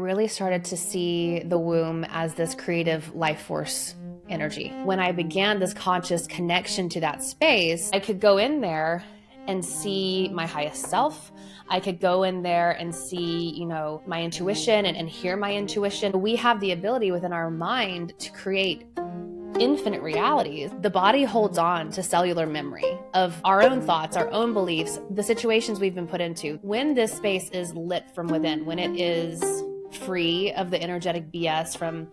really started to see the womb as this creative life force energy. When I began this conscious connection to that space, I could go in there and see my highest self. I could go in there and see, my intuition and hear my intuition. We have the ability within our mind to create infinite realities. The body holds on to cellular memory of our own thoughts, our own beliefs, the situations we've been put into. When this space is lit from within, when it is free of the energetic BS from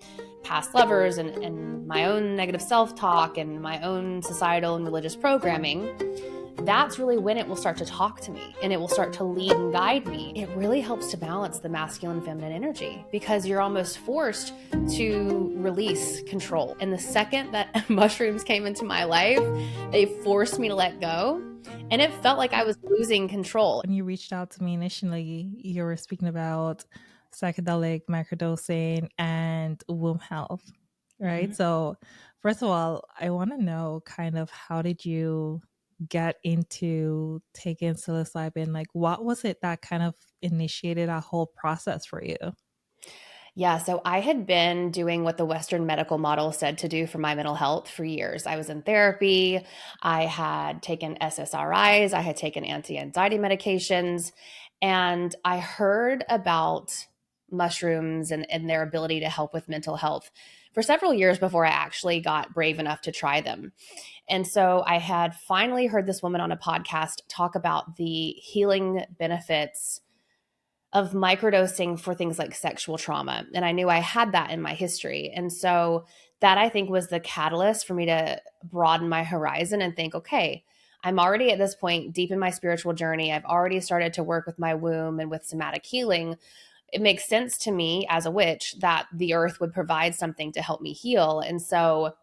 past lovers and my own negative self-talk and my own societal and religious programming, that's really when it will start to talk to me and it will start to lead and guide me. It really helps to balance the masculine and feminine energy because you're almost forced to release control. And the second that mushrooms came into my life, they forced me to let go. And it felt like I was losing control. When you reached out to me initially, you were speaking about psychedelic, microdosing, and womb health, right? Mm-hmm. So first of all, I want to know kind of how did you get into taking psilocybin? Like, what was it that kind of initiated a whole process for you? Yeah, so I had been doing what the Western medical model said to do for my mental health for years. I was in therapy. I had taken SSRIs. I had taken anti-anxiety medications. And I heard about mushrooms and their ability to help with mental health for several years before I actually got brave enough to try them. And so I had finally heard this woman on a podcast talk about the healing benefits of microdosing for things like sexual trauma. And I knew I had that in my history. And so that I think was the catalyst for me to broaden my horizon and think, okay, I'm already at this point deep in my spiritual journey. I've already started to work with my womb and with somatic healing. It makes sense to me as a witch that the earth would provide something to help me heal. And so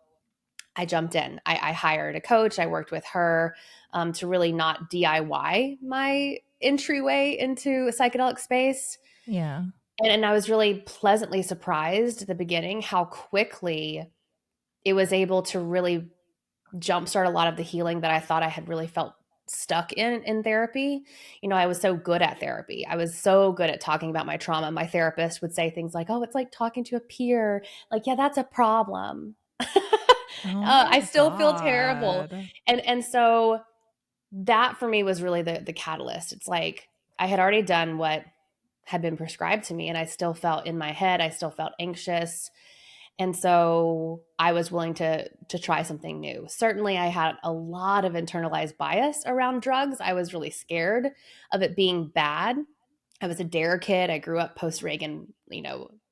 I jumped in. I hired a coach. I worked with her to really not DIY my entryway into a psychedelic space. Yeah. And I was really pleasantly surprised at the beginning how quickly it was able to really jumpstart a lot of the healing that I thought I had really felt stuck in therapy. I was so good at therapy. I was so good at talking about my trauma. My therapist would say things like, "Oh, it's like talking to a peer." Like, yeah, that's a problem. Oh my I still feel terrible. God. And so that for me was really the catalyst. It's like I had already done what had been prescribed to me and I still felt in my head, I still felt anxious. And so I was willing to try something new. Certainly I had a lot of internalized bias around drugs. I was really scared of it being bad. I was a dare kid. I grew up post-Reagan,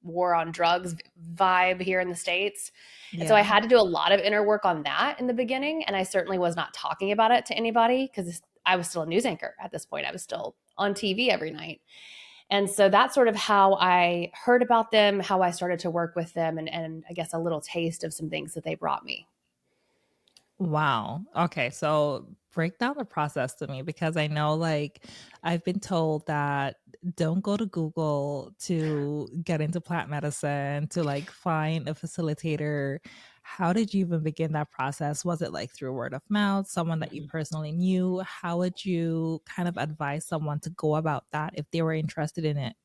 war on drugs vibe here in the States. And so I Yeah. had to do a lot of inner work on that in the beginning. And I certainly was not talking about it to anybody because I was still a news anchor at this point. I was still on TV every night. And so that's sort of how I heard about them, how I started to work with them, and I guess a little taste of some things that they brought me. Wow. Okay. So break down the process to me because I know, like, I've been told that don't go to Google to get into plant medicine, to like find a facilitator. How did you even begin that process? Was it like through word of mouth, someone that you Mhm. personally knew? How would you kind of advise someone to go about that if they were interested in it?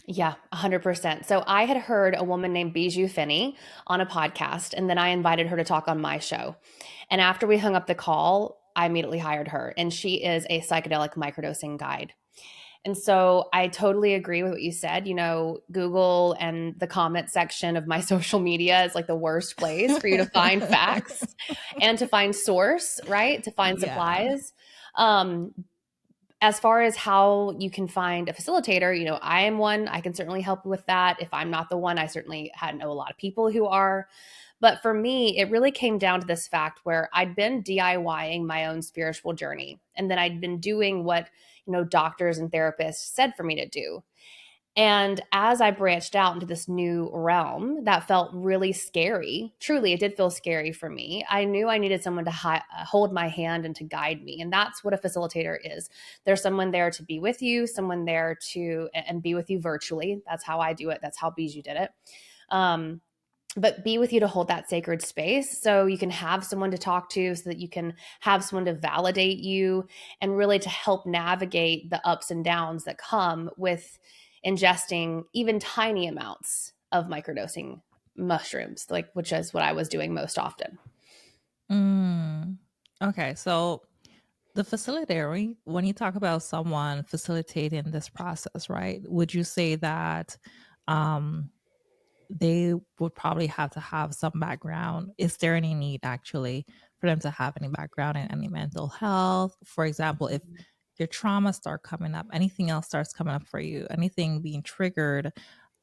Yeah, 100%. So I had heard a woman named Bijou Finney on a podcast, and then I invited her to talk on my show. And after we hung up the call, I immediately hired her, and she is a psychedelic microdosing guide. And so I totally agree with what you said. Google and the comment section of my social media is like the worst place for you to find facts and to find source, right? To find Yeah. supplies. Um, as far as how you can find a facilitator, I am one. I can certainly help with that. If I'm not the one, I certainly know a lot of people who are. But for me, it really came down to this fact where I'd been DIYing my own spiritual journey. And then I'd been doing what, doctors and therapists said for me to do. And as I branched out into this new realm that felt really scary, truly, it did feel scary for me. I knew I needed someone to hold my hand and to guide me. And that's what a facilitator is. There's someone there to be with you, someone there to and be with you virtually. That's how I do it. That's how Bijou did it. Um, but be with you to hold that sacred space so you can have someone to talk to, so that you can have someone to validate you and really to help navigate the ups and downs that come with ingesting even tiny amounts of microdosing mushrooms, like which is what I was doing most often. Mm. Okay, so the facilitator, when you talk about someone facilitating this process, right? Would you say that um, they would probably have to have some background? Is there any need actually for them to have any background in any mental health? For example, if your trauma start coming up, anything else starts coming up for you, anything being triggered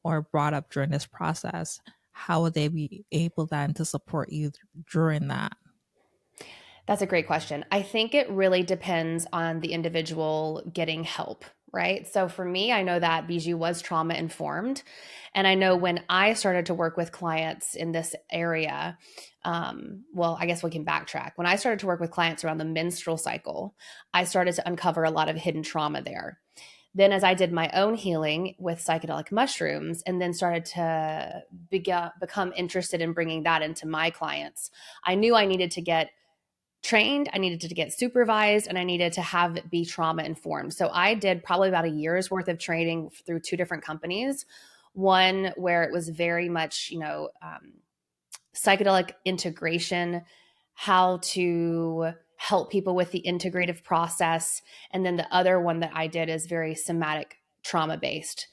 or brought up during this process, how would they be able then to support you during that? That's a great question. I think it really depends on the individual getting help, right? So for me, I know that Bijou was trauma informed. And I know when I started to work with clients in this area, well, I guess we can backtrack. When I started to work with clients around the menstrual cycle, I started to uncover a lot of hidden trauma there. Then, as I did my own healing with psychedelic mushrooms and then started to become interested in bringing that into my clients, I knew I needed to get trained, I needed to get supervised, and I needed to have it be trauma informed. So I did probably about a year's worth of training through two different companies. One where it was very much, psychedelic integration, how to help people with the integrative process. And then the other one that I did is very somatic trauma based,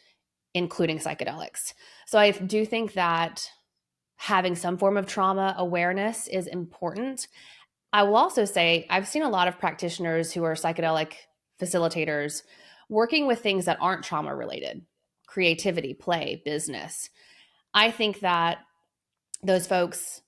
including psychedelics. So I do think that having some form of trauma awareness is important. I will also say I've seen a lot of practitioners who are psychedelic facilitators working with things that aren't trauma related, creativity, play, business. I think that those folks,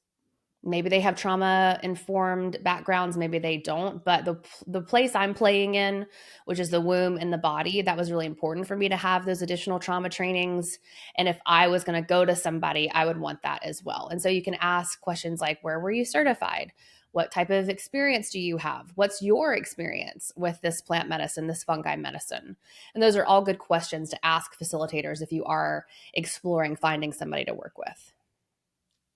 maybe they have trauma informed backgrounds, maybe they don't, but the place I'm playing in, which is the womb and the body, that was really important for me to have those additional trauma trainings. And if I was going to go to somebody, I would want that as well. And so you can ask questions like, where were you certified? What type of experience do you have? What's your experience with this plant medicine, this fungi medicine? And those are all good questions to ask facilitators if you are exploring finding somebody to work with.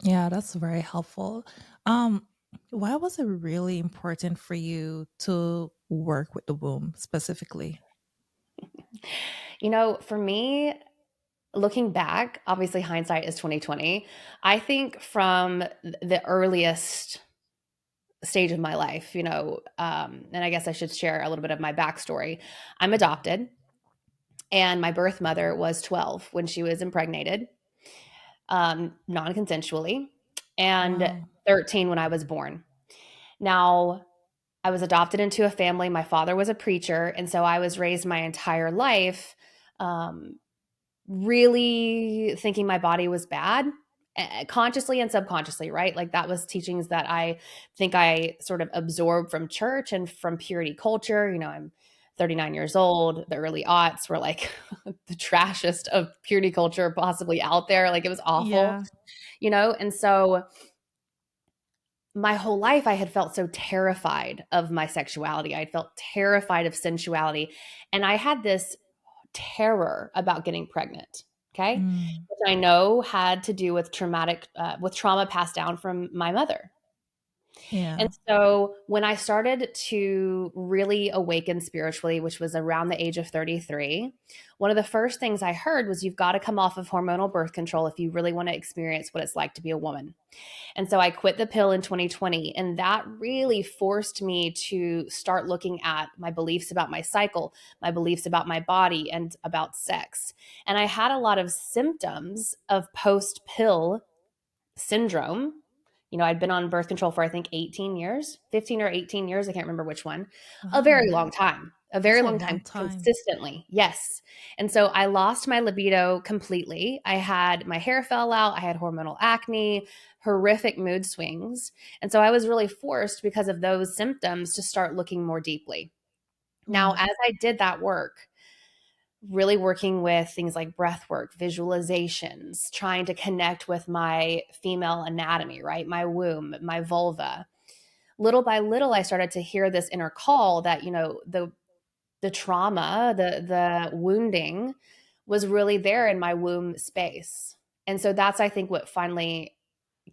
Yeah, that's very helpful. Um, why was it really important for you to work with the womb specifically? For me, looking back, obviously hindsight is 2020. I think from the earliest stage of my life, and I guess I should share a little bit of my backstory. I'm adopted, and my birth mother was 12 when she was impregnated, non-consensually, and Wow. 13 when I was born. Now, I was adopted into a family. My father was a preacher, and so I was raised my entire life um, really thinking my body was bad, consciously and subconsciously, right? Like that was teachings that I think I sort of absorbed from church and from purity culture. I'm 39 years old. The early aughts were like the trashest of purity culture possibly out there. Like it was awful, Yeah. And so my whole life I had felt so terrified of my sexuality. I felt terrified of sensuality. And I had this terror about getting pregnant. Okay. Mm, Which I know had to do with with trauma passed down from my mother. And yeah. so when I started to really awaken spiritually, which was around the age of 33, one of the first things I heard was you've got to come off of hormonal birth control if you really want to experience what it's like to be a woman. And so I quit the pill in 2020. And that really forced me to start looking at my beliefs about my cycle, my beliefs about my body, and about sex. And I had a lot of symptoms of post pill syndrome. I'd been on birth control for I think 18 years, 15 or 18 years. I can't remember which one. A very Wow. long time, a very That's a long time long time. consistently. Yes. And so I lost my libido completely. My hair fell out. I had hormonal acne, horrific mood swings. And so I was really forced because of those symptoms to start looking more deeply. Now, Mm, as I did that work, really working with things like breath work, visualizations, trying to connect with my female anatomy, right? My womb, my vulva. Little by little, I started to hear this inner call that, the trauma, the wounding was really there in my womb space. And so that's, I think, what finally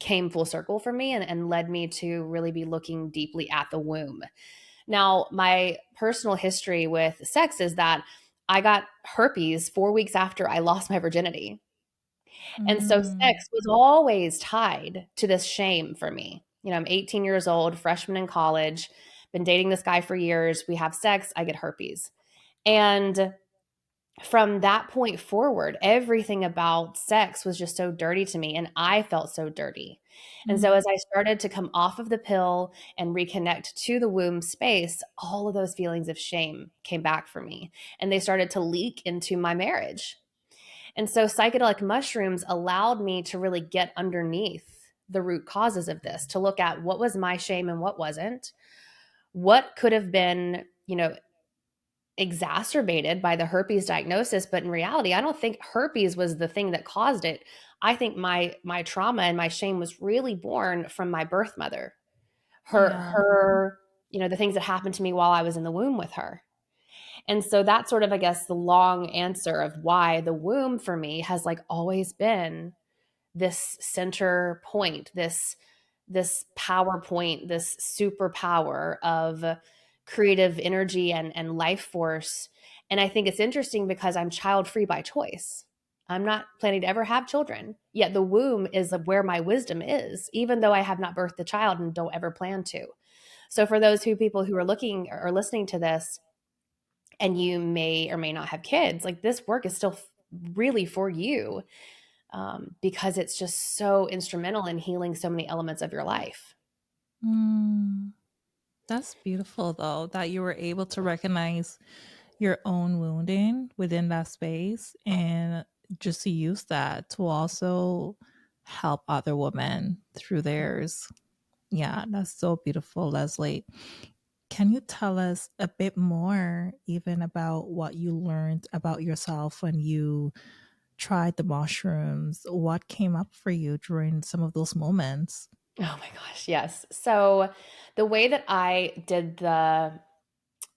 came full circle for me and led me to really be looking deeply at the womb. Now, my personal history with sex is that I got herpes 4 weeks after I lost my virginity. And so Mm. sex was always tied to this shame for me. I'm 18 years old, freshman in college, been dating this guy for years. We have sex, I get herpes. And from that point forward, everything about sex was just so dirty to me, and I felt so dirty. And so, Mm. as I started to come off of the pill and reconnect to the womb space, all of those feelings of shame came back for me, and they started to leak into my marriage. And so, psychedelic mushrooms allowed me to really get underneath the root causes of this, to look at what was my shame and what wasn't, what could have been, exacerbated by the herpes diagnosis, but in reality I don't think herpes was the thing that caused it. I think my trauma and my shame was really born from my birth mother. Yeah. Her the things that happened to me while I was in the womb with her. And so that's sort of, I guess, the long answer of why the womb for me has like always been this center point, this power point, this superpower of creative energy and life force. And I think it's interesting because I'm child free by choice. I'm not planning to ever have children. Yet the womb is where my wisdom is, even though I have not birthed a child and don't ever plan to. So for those people who are looking or listening to this, and you may or may not have kids, like this work is still really for you, because it's just so instrumental in healing so many elements of your life. Mm. That's beautiful, though, that you were able to recognize your own wounding within that space and just to use that to also help other women through theirs. Yeah, that's so beautiful, Leslie. Can you tell us a bit more, even about what you learned about yourself when you tried the mushrooms? What came up for you during some of those moments? Oh my gosh, yes. So the way that I did the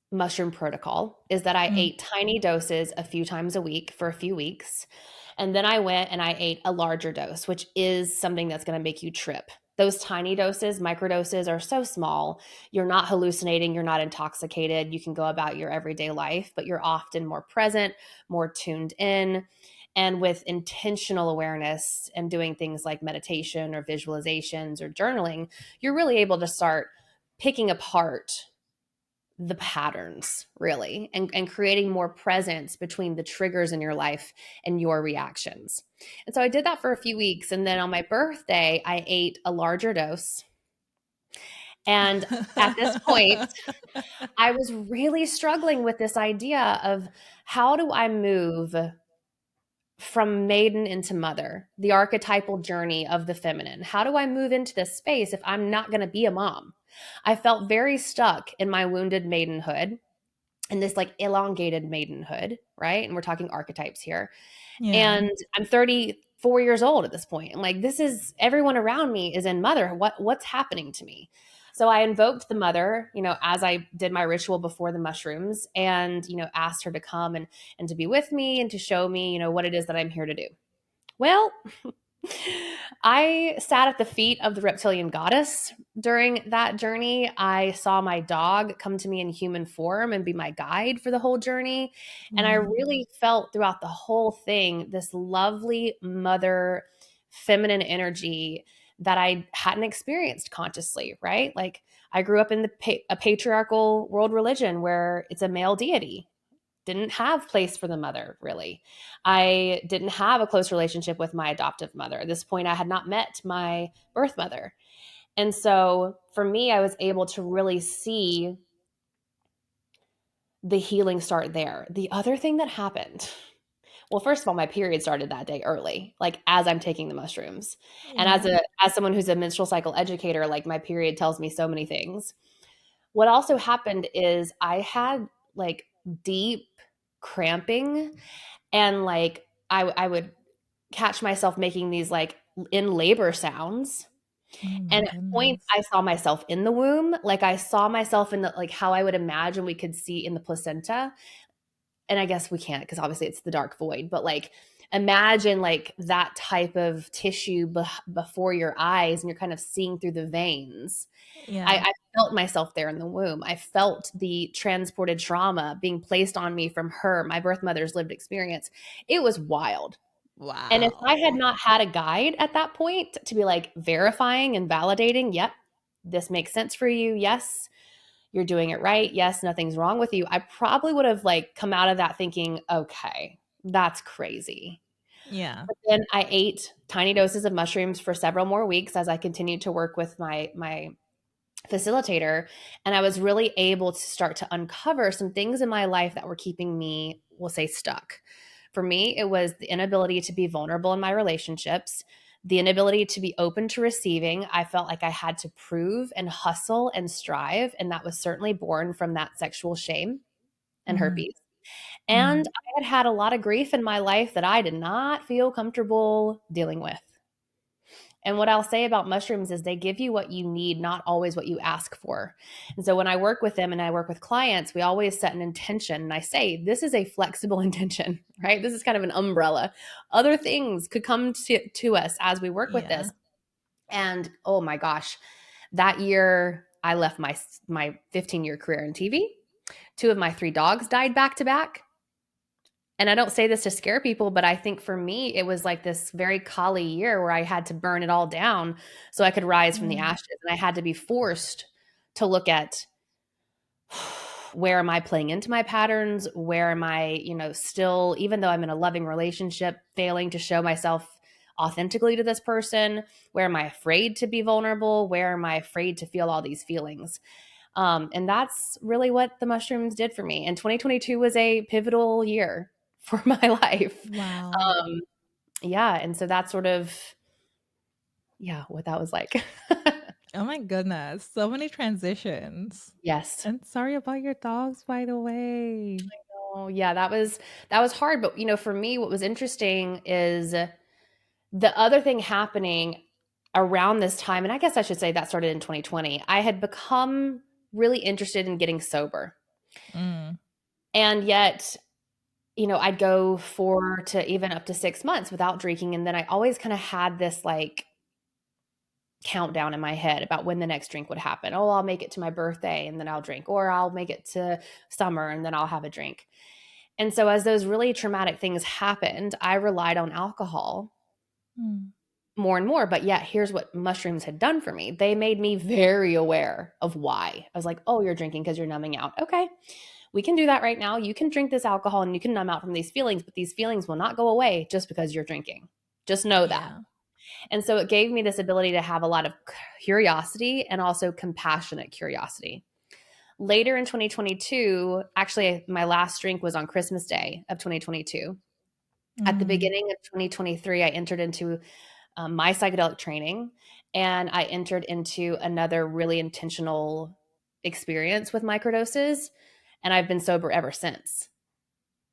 mushroom protocol is that I Mm. ate tiny doses a few times a week for a few weeks. And then I went and I ate a larger dose, which is something that's going to make you trip. Those tiny doses, microdoses, are so small. You're not hallucinating, you're not intoxicated. You can go about your everyday life, but you're often more present, more tuned in. And with intentional awareness and doing things like meditation or visualizations or journaling, you're really able to start picking apart the patterns really, and creating more presence between the triggers in your life and your reactions. And so I did that for a few weeks, and then on my birthday I ate a larger dose. And at this point I was really struggling with this idea of, how do I move from maiden into mother, the archetypal journey of the feminine? How do I move into this space if I'm not going to be a mom? I felt very stuck in my wounded maidenhood, and this like elongated maidenhood, right? And we're talking archetypes here. Yeah. And I'm 34 years old at this point. I'm like, this is, everyone around me is in mother. What's happening to me? So I invoked the mother, as I did my ritual before the mushrooms, and, asked her to come and to be with me and to show me, what it is that I'm here to do. Well, I sat at the feet of the reptilian goddess during that journey. I saw my dog come to me in human form and be my guide for the whole journey. And I Mm. really felt throughout the whole thing this lovely mother feminine energy that I hadn't experienced consciously, right? Like I grew up in a patriarchal world religion where it's a male deity, didn't have place for the mother really. I didn't have a close relationship with my adoptive mother. At this point I had not met my birth mother. And so for me, I was able to really see the healing start there. The other thing that happened, well, first of all, my period started that day early, like as I'm taking the mushrooms. And Yeah. as someone who's a menstrual cycle educator, like my period tells me so many things. What also happened is I had like deep cramping, and like I would catch myself making these like in labor sounds. Oh my And at points goodness. I saw myself in the womb, like I saw myself in the, like how I would imagine we could see in the placenta. And I guess we can't because obviously it's the dark void, but like imagine like that type of tissue before your eyes, and you're kind of seeing through the veins. I, Yeah. I felt myself there in the womb. I felt the transported trauma being placed on me from her, my birth mother's lived experience. It was wild. And if I had Wow. not had a guide at that point to be like verifying and validating, yep, this makes sense for you. Yes, you're doing it right. Yes, nothing's wrong with you. I probably would have like come out of that thinking, okay, that's crazy. Yeah. But then I ate tiny doses of mushrooms for several more weeks as I continued to work with my facilitator, and I was really able to start to uncover some things in my life that were keeping me, we'll say, stuck. For me, it was the inability to be vulnerable in my relationships, the inability to be open to receiving. I felt like I had to prove and hustle and strive, and that was certainly born from that sexual shame and Mhm. herpes. And Mhm. I had had a lot of grief in my life that I did not feel comfortable dealing with. And what I'll say about mushrooms is they give you what you need, not always what you ask for. And so when I work with them and I work with clients, we always set an intention. And I say, this is a flexible intention, right? This is kind of an umbrella. Other things could come to us as we work with Yeah. this. And oh my gosh, that year I left my 15-year career in TV. Two of my three dogs died back to back. And I don't say this to scare people, but I think for me, it was like this very Kali year where I had to burn it all down so I could rise from the Mm. ashes. And I had to be forced to look at where am I playing into my patterns? Where am I, still, even though I'm in a loving relationship, failing to show myself authentically to this person? Where am I afraid to be vulnerable? Where am I afraid to feel all these feelings? And that's really what the mushrooms did for me. And 2022 was a pivotal year for my life. Wow. Um, yeah. And so that's sort of, yeah, what that was like. Oh my goodness. So many transitions. Yes. And sorry about your dogs, by the way. Oh, yeah, that was hard. But for me, what was interesting is the other thing happening around this time, and I guess I should say that started in 2020. I had become really interested in getting sober. Mm. And yet I'd go 4 to even up to 6 months without drinking, and then I always kinda had this, like, countdown in my head about when the next drink would happen. "Oh, I'll make it to my birthday, and then I'll drink," or, "I'll make it to summer, and then I'll have a drink." And so as those really traumatic things happened, I relied on alcohol Mm. more and more, but yet here's what mushrooms had done for me. They made me very aware of why. I was like, "Oh, you're drinking because 'cause you're numbing out. Okay. We can do that right now. You can drink this alcohol and you can numb out from these feelings, but these feelings will not go away just because you're drinking. Just know that." Yeah. And so it gave me this ability to have a lot of curiosity and also compassionate curiosity. Later in 2022, actually, my last drink was on Christmas Day of 2022. At the Mm. beginning of 2023, I entered into my psychedelic training and I entered into another really intentional experience with microdoses. And I've been sober ever since.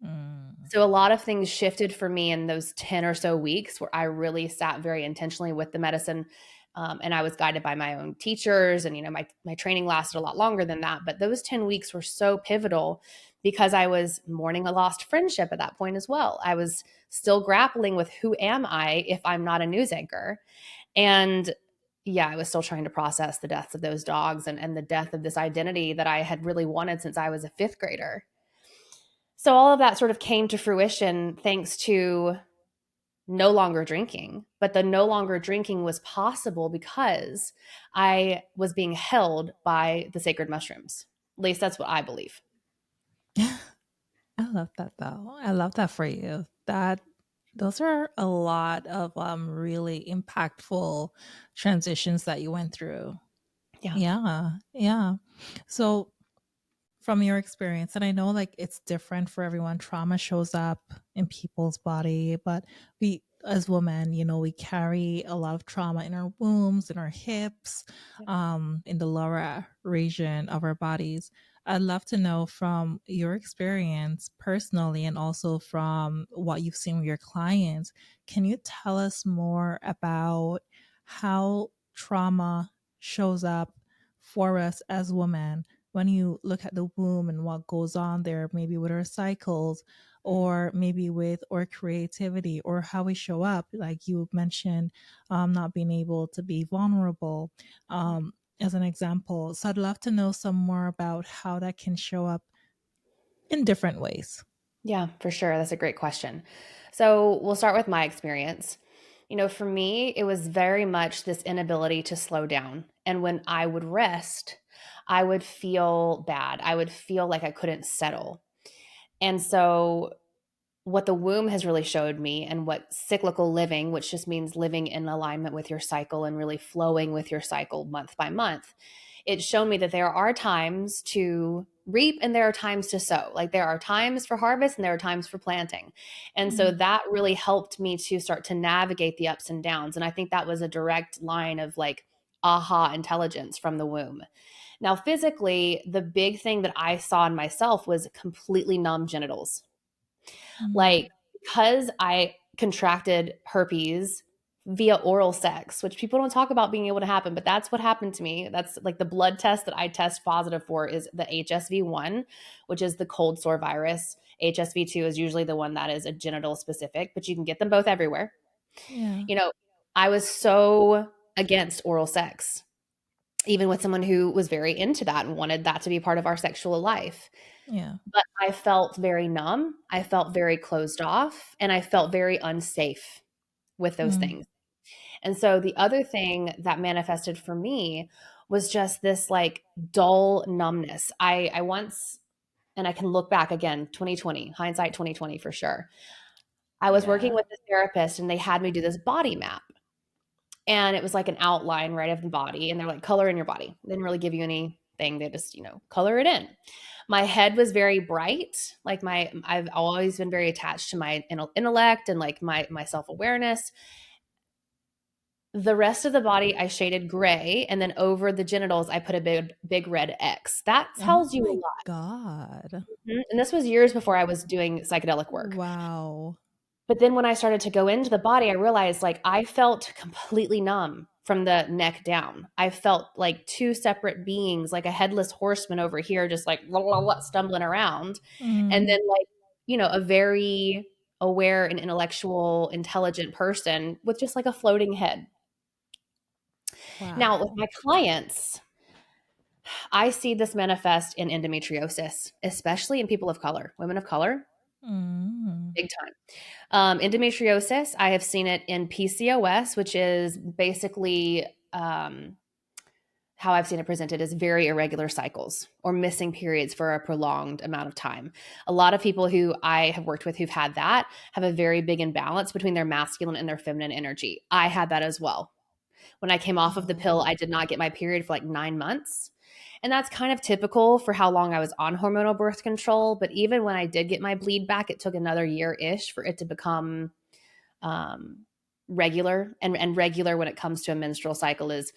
Mm. So a lot of things shifted for me in those 10 or so weeks where I really sat very intentionally with the medicine. And I was guided by my own teachers. And, my training lasted a lot longer than that. But those 10 weeks were so pivotal because I was mourning a lost friendship at that point as well. I was still grappling with who am I if I'm not a news anchor? And yeah, I was still trying to process the deaths of those dogs and the death of this identity that I had really wanted since I was a fifth grader. So all of that sort of came to fruition thanks to no longer drinking. But the no longer drinking was possible because I was being held by the sacred mushrooms. At least that's what I believe. I love that though. I love that for you. That those are a lot of really impactful transitions that you went through. Yeah. Yeah. Yeah. So from your experience, and I know like it's different for everyone, trauma shows up in people's body, but we as women, we carry a lot of trauma in our wombs, in our hips, Yeah. in the lower region of our bodies. I'd love to know from your experience personally and also from what you've seen with your clients, can you tell us more about how trauma shows up for us as women when you look at the womb and what goes on there, maybe with our cycles or maybe with our creativity or how we show up, like you mentioned, not being able to be vulnerable. as an example. So I'd love to know some more about how that can show up in different ways. Yeah, for sure. That's a great question. So we'll start with my experience. For me, it was very much this inability to slow down. And when I would rest, I would feel bad. I would feel like I couldn't settle. And so what the womb has really showed me, and what cyclical living, which just means living in alignment with your cycle and really flowing with your cycle month by month, it's shown me that there are times to reap and there are times to sow. Like there are times for harvest and there are times for planting. And so Mm, that really helped me to start to navigate the ups and downs. And I think that was a direct line of like aha intelligence from the womb. Now, physically, the big thing that I saw in myself was completely numb genitals. mm, Like, because I contracted herpes via oral sex, which people don't talk about being able to happen, but that's what happened to me. That's like the blood test that I test positive for is the HSV1, which is the cold sore virus. HSV2 is usually the one that is a genital specific, but you can get them both everywhere. yeah, You know, I was so against oral sex, even with someone who was very into that and wanted that to be part of our sexual life. yeah. But I felt very numb, I felt very closed off, and I felt very unsafe with those Mm, things. And so the other thing that manifested for me was just this like dull numbness. I once, and I can look back again, 2020, hindsight 2020 for sure. I was working yeah. with a therapist and they had me do this body map. And it was like an outline, right, of the body. And they're like, color in your body. They didn't really give you anything. They just, color it in. My head was very bright. Like I've always been very attached to my intellect and like my self-awareness. The rest of the body I shaded gray, and then over the genitals I put a big red X. That Oh tells you a my lot. God. Mhm. And this was years before I was doing psychedelic work. Wow. But then when I started to go into the body, I realized like I felt completely numb from the neck down. I felt like two separate beings, like a headless horseman over here, just like blah, blah, blah, stumbling around. And Mm, then like, a very aware and intellectual, intelligent person with just like a floating head. Now, with wow. my clients, I see this manifest in endometriosis, especially in people of color, women of color, Mm, big time. Endometriosis, I have seen it in PCOS, which is basically how I've seen it presented as very irregular cycles or missing periods for a prolonged amount of time. A lot of people who I have worked with who've had that have a very big imbalance between their masculine and their feminine energy. I had that as well. When I came off of the pill, oh, I did not get my period for like 9 months. And that's kind of typical for how long I was on hormonal birth control. But even when I did get my bleed back, it took another year ish for it to become um, regular. And regular when it comes to a menstrual cycle is,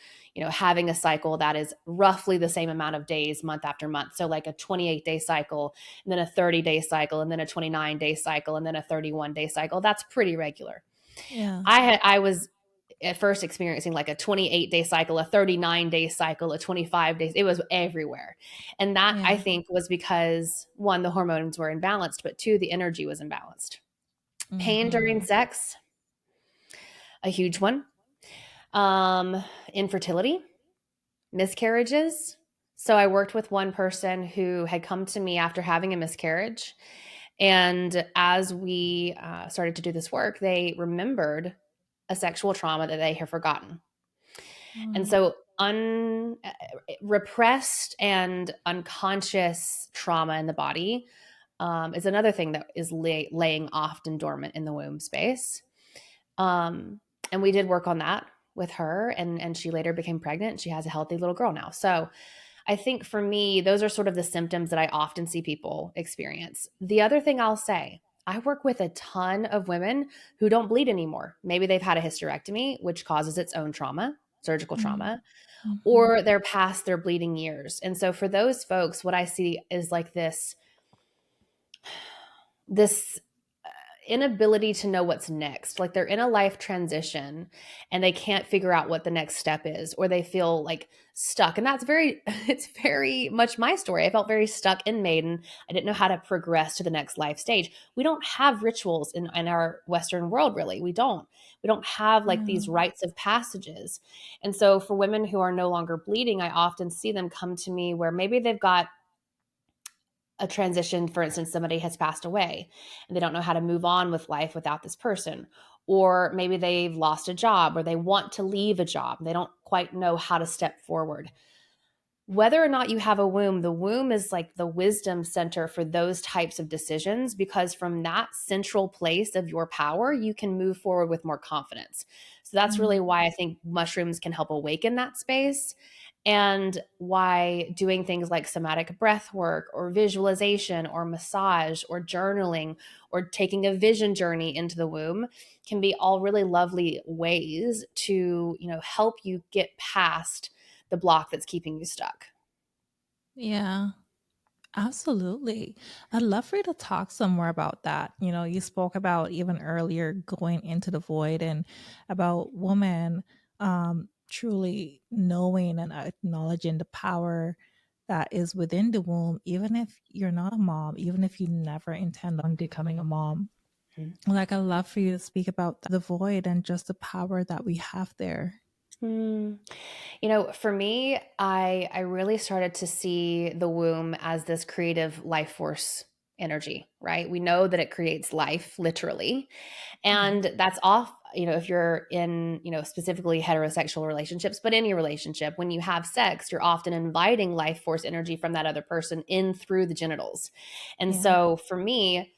having a cycle that is roughly the same amount of days month after month. So like a 28-day cycle, and then a 30-day cycle, and then a 29-day cycle, and then a 31-day cycle. That's pretty regular. yeah, I was at first experiencing like a 28-day cycle, a 39-day cycle, a 25 days. It was everywhere. And that I yeah. think was because one, the hormones were imbalanced, but two, the energy was imbalanced. Pain during Mhm. sex, a huge one. Um, Infertility, miscarriages. So I worked with one person who had come to me after having a miscarriage. And as we started to do this work, they remembered a sexual trauma that they have forgotten. And Mm, so repressed and unconscious trauma in the body is another thing that is laying often dormant in the womb space. Um, and we did work on that with her, and she later became pregnant. She has a healthy little girl now. So I think for me, those are sort of the symptoms that I often see people experience. The other thing I'll say, I work with a ton of women who don't bleed anymore. Maybe they've had a hysterectomy, which causes its own trauma, surgical mm, trauma, mhm. or they're past their bleeding years. And so for those folks, what I see is like this inability to know what's next. Like they're in a life transition and they can't figure out what the next step is, or they feel like stuck. And that's very, it's very much my story. I felt very stuck in maiden. I didn't know how to progress to the next life stage. We don't have rituals in our Western world, really. We don't. We don't have like Yeah. these rites of passages. And so for women who are no longer bleeding, I often see them come to me where maybe they've got a transition, for instance, somebody has passed away and they don't know how to move on with life without this person. Or maybe they've lost a job or they want to leave a job. They don't quite know how to step forward. Whether or not you have a womb, the womb is like the wisdom center for those types of decisions, because from that central place of your power, you can move forward with more confidence. So that's really Mm. why I think mushrooms can help awaken that space, and why doing things like somatic breath work or visualization or massage or journaling or taking a vision journey into the womb can be all really lovely ways to, help you get past the block that's keeping you stuck. Yeah. Absolutely. I'd love for you to talk some more about that. You spoke about even earlier going into the void and about women truly knowing and acknowledging the power that is within the womb, even if you're not a mom, even if you never intend on becoming a mom. Like, I'd love for you to speak about the void and just the power that we have there. Hmm. For me, I really started to see the womb as this creative life force energy, right? We know that it creates life literally. Yeah. And that's off, if you're in, specifically heterosexual relationships, but any relationship, when you have sex, you're often inviting life force energy from that other person in through the genitals. And Yeah. so for me,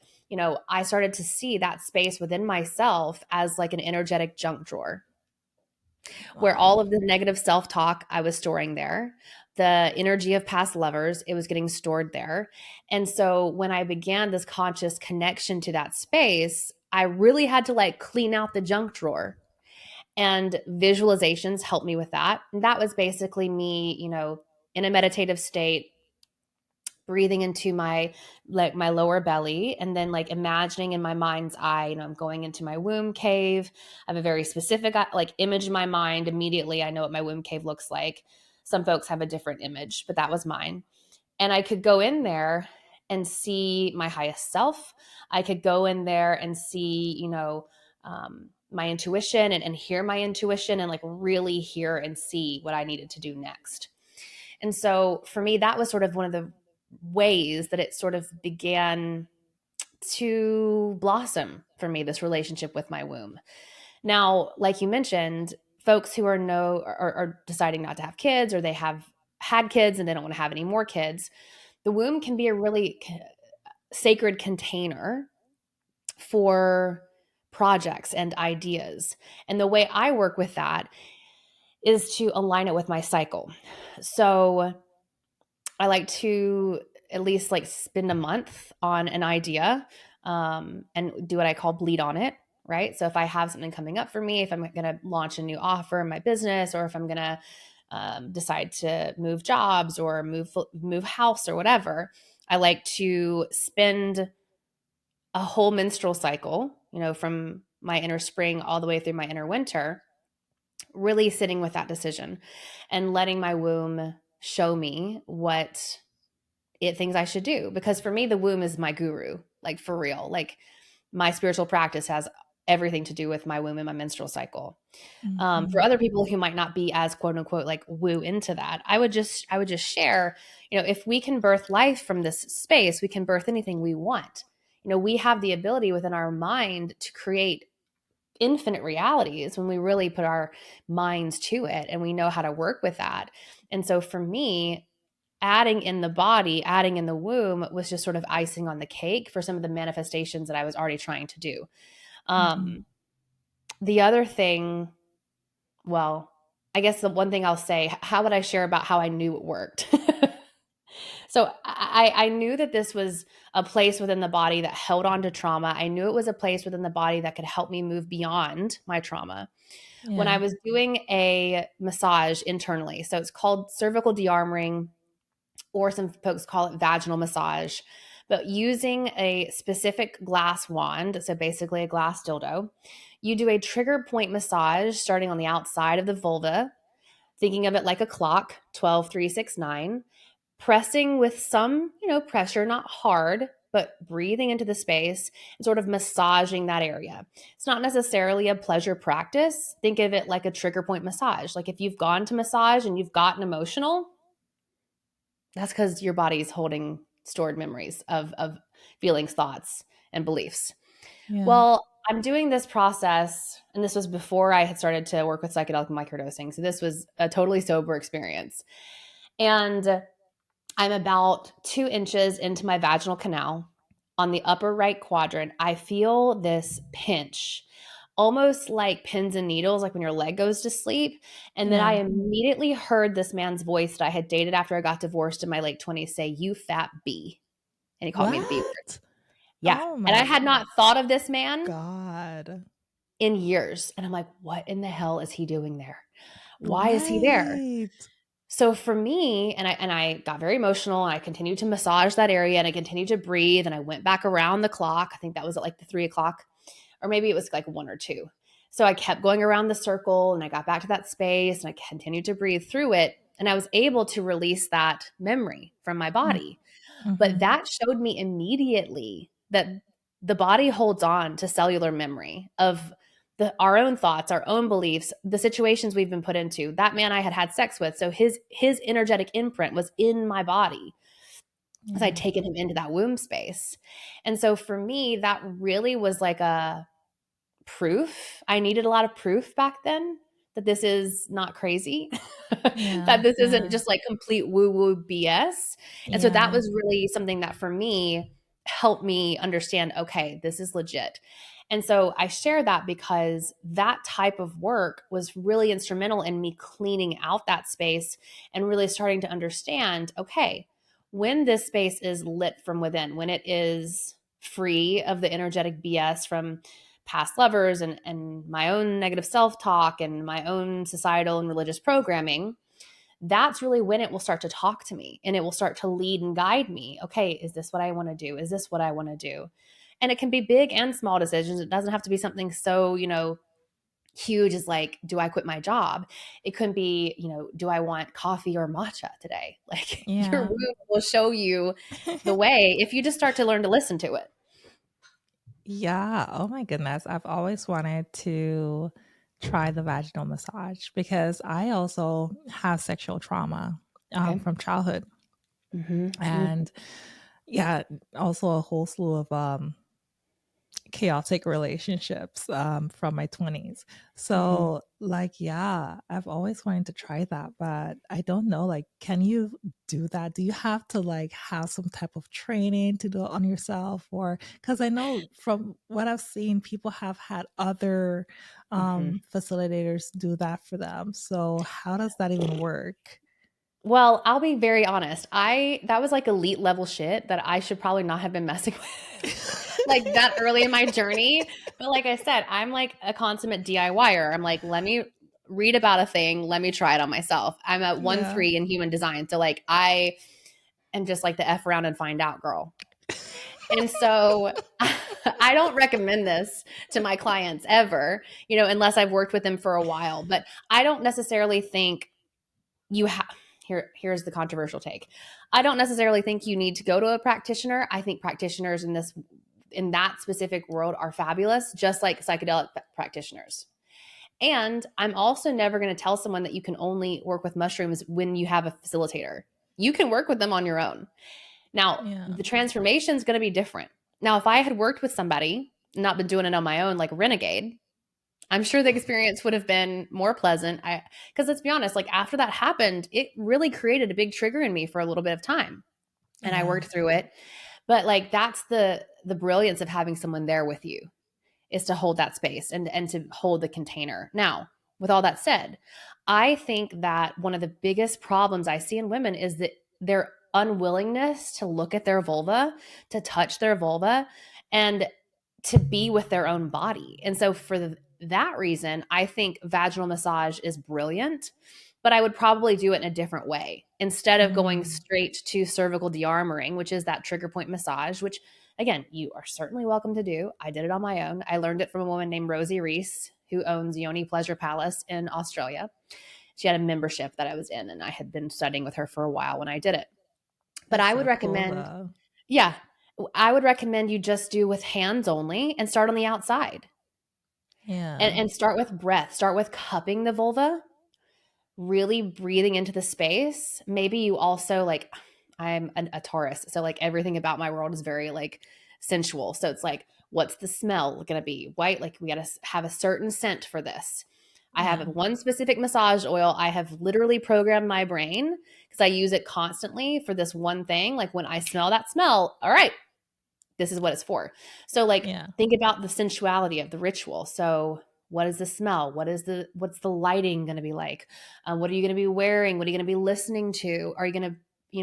I started to see that space within myself as like an energetic junk drawer, where Wow. all of the negative self-talk I was storing there, the energy of past lovers, it was getting stored there. And so when I began this conscious connection to that space, I really had to like clean out the junk drawer. And visualizations helped me with that. And that was basically me, in a meditative state, breathing into my lower belly, and then like imagining in my mind's eye, I'm going into my womb cave. I have a very specific like image in my mind. Immediately I know what my womb cave looks like. Some folks have a different image, but that was mine. And I could go in there and see my highest self. I could go in there and see, my intuition, and hear my intuition, and like really hear and see what I needed to do next. And so for me, that was sort of one of the ways that it sort of began to blossom for me, this relationship with my womb. Now, like you mentioned, folks who are deciding not to have kids, or they have had kids and they don't want to have any more kids, the womb can be a really sacred container for projects and ideas. And the way I work with that is to align it with my cycle. So I like to at least like spend a month on an idea, and do what I call bleed on it. Right. So if I have something coming up for me, if I'm going to launch a new offer in my business, or if I'm going to decide to move jobs or move house or whatever, I like to spend a whole menstrual cycle, from my inner spring all the way through my inner winter, really sitting with that decision and letting my womb show me what it thinks I should do. Because for me, the womb is my guru, like for real. Like my spiritual practice has everything to do with my womb and my menstrual cycle. For Mhm. other people who might not be as quote unquote like woo into that, I would just share, if we can birth life from this space, we can birth anything we want. We have the ability within our mind to create infinite realities when we really put our minds to it and we know how to work with that. And so for me, adding in the body, adding in the womb was just sort of icing on the cake for some of the manifestations that I was already trying to do. Mhm. Um, the other thing, well, I guess the one thing I'll say, how would I share about how I knew it worked? So I knew that this was a place within the body that held on to trauma. I knew it was a place within the body that could help me move beyond my trauma. When I Yeah. was doing a massage internally, so it's called cervical de-armoring, or some folks call it vaginal massage. but using a specific glass wand, so basically a glass dildo, you do a trigger point massage starting on the outside of the vulva, thinking of it like a clock, 12, 3, 6, 9, pressing with some, pressure, not hard, but breathing into the space and sort of massaging that area. It's not necessarily a pleasure practice. Think of it like a trigger point massage. Like if you've gone to massage and you've gotten emotional, that's because your body's holding stored memories of feelings, thoughts, and beliefs. Yeah. Well, I'm doing this process, and this was before I had started to work with psychedelic microdosing. So this was a totally sober experience. And I'm about 2 inches into my vaginal canal. On the upper right quadrant, I feel this pinch, almost like pins and needles, like when your leg goes to sleep. And then I Yeah. immediately heard this man's voice that I had dated after I got divorced in my late 20s say, "You fat B." And he called me the B word. What? Yeah. Oh And I my had not thought of this man God. in years. And I'm like, what in the hell is he doing there? Why is he there? Right. So for me, and I got very emotional, and I continued to massage that area, and I continued to breathe, and I went back around the clock. I think that was at like the 3 o'clock, or maybe it was like 1 or 2. So I kept going around the circle, and I got back to that space, and I continued to breathe through it, and I was able to release that memory from my body. But Mm-hmm. that showed me immediately that the body holds on to cellular memory of our own thoughts, our own beliefs, the situations we've been put into. That man I had had sex with, so his energetic imprint was in my body as I'd Yeah. taken him into that womb space. And so for me, that really was like a proof. I needed a lot of proof back then that this is not crazy, Yeah. that this isn't Yeah. just like complete woo woo BS. And so that Yeah. was really something that for me helped me understand, okay, this is legit. And so I share that because that type of work was really instrumental in me cleaning out that space and really starting to understand, okay, when this space is lit from within, when it is free of the energetic BS from past lovers and my own negative self-talk and my own societal and religious programming, that's really when it will start to talk to me and it will start to lead and guide me. Okay, is this what I want to do? Is this what I want to do? And it can be big and small decisions. It doesn't have to be something so, huge as like, do I quit my job? It could be, do I want coffee or matcha today? Like your Yeah. womb will show you the way if you just start to learn to listen to it. Yeah. Oh my goodness. I've always wanted to try the vaginal massage because I also have sexual trauma Okay. from childhood. Mm-hmm. And yeah, also a whole slew of chaotic relationships from my 20s. Mm-hmm. So, like, yeah, I've always wanted to try that, but I don't know. Like, can you do that? Do you have to like have some type of training to do it on yourself? Or because I know from what I've seen, people have had other Mm-hmm. facilitators do that for them. So, how does that even work? Well, I'll be very honest. That was like elite level shit that I should probably not have been messing with like that early in my journey. But like I said, I'm like a consummate DIYer. I'm like, let me read about a thing, let me try it on myself. I'm at one Yeah. three in human design. So like I am just like the F around and find out girl. And so I don't recommend this to my clients ever, unless I've worked with them for a while. But I don't necessarily think you have here's the controversial take. I don't necessarily think you need to go to a practitioner. I think practitioners in that specific world are fabulous, just like psychedelic practitioners. And I'm also never going to tell someone that you can only work with mushrooms when you have a facilitator. You can work with them on your own. Now, Yeah. the transformation is going to be different. Now, if I had worked with somebody, not been doing it on my own like Renegade, I'm sure the experience would have been more pleasant. Because let's be honest, like after that happened, it really created a big trigger in me for a little bit of time, and I Yeah. worked through it. But like that's the brilliance of having someone there with you, is to hold that space and to hold the container. Now, with all that said, I think that one of the biggest problems I see in women is that their unwillingness to look at their vulva, to touch their vulva, and to be with their own body. And so for that reason, I think vaginal massage is brilliant. but I would probably do it in a different way instead of going Mm. straight to cervical de-armoring, which is that trigger point massage, which again, you are certainly welcome to do. I did it on my own. I learned it from a woman named Rosie Reese, who owns Yoni Pleasure Palace in Australia. She had a membership that I was in, and I had been studying with her for a while when I did it. But That's I would so cool recommend, though. yeah, I would recommend you just do with hands only and start on the outside Yeah. and start with breath. Start with cupping the vulva, really breathing into the space. Maybe you also like, I'm a Taurus, so like everything about my world is very like sensual. So it's like, what's the smell going to be? White, like we got to have a certain scent for this. I have Yeah. one specific massage oil. I have literally programmed my brain because I use it constantly for this one thing. Like when I smell that smell, all right, this is what it's for. So like Yeah. think about the sensuality of the ritual. So what is the smell? What's the lighting going to be like? What are you going to be wearing? What are you going to be listening to? Are you going to,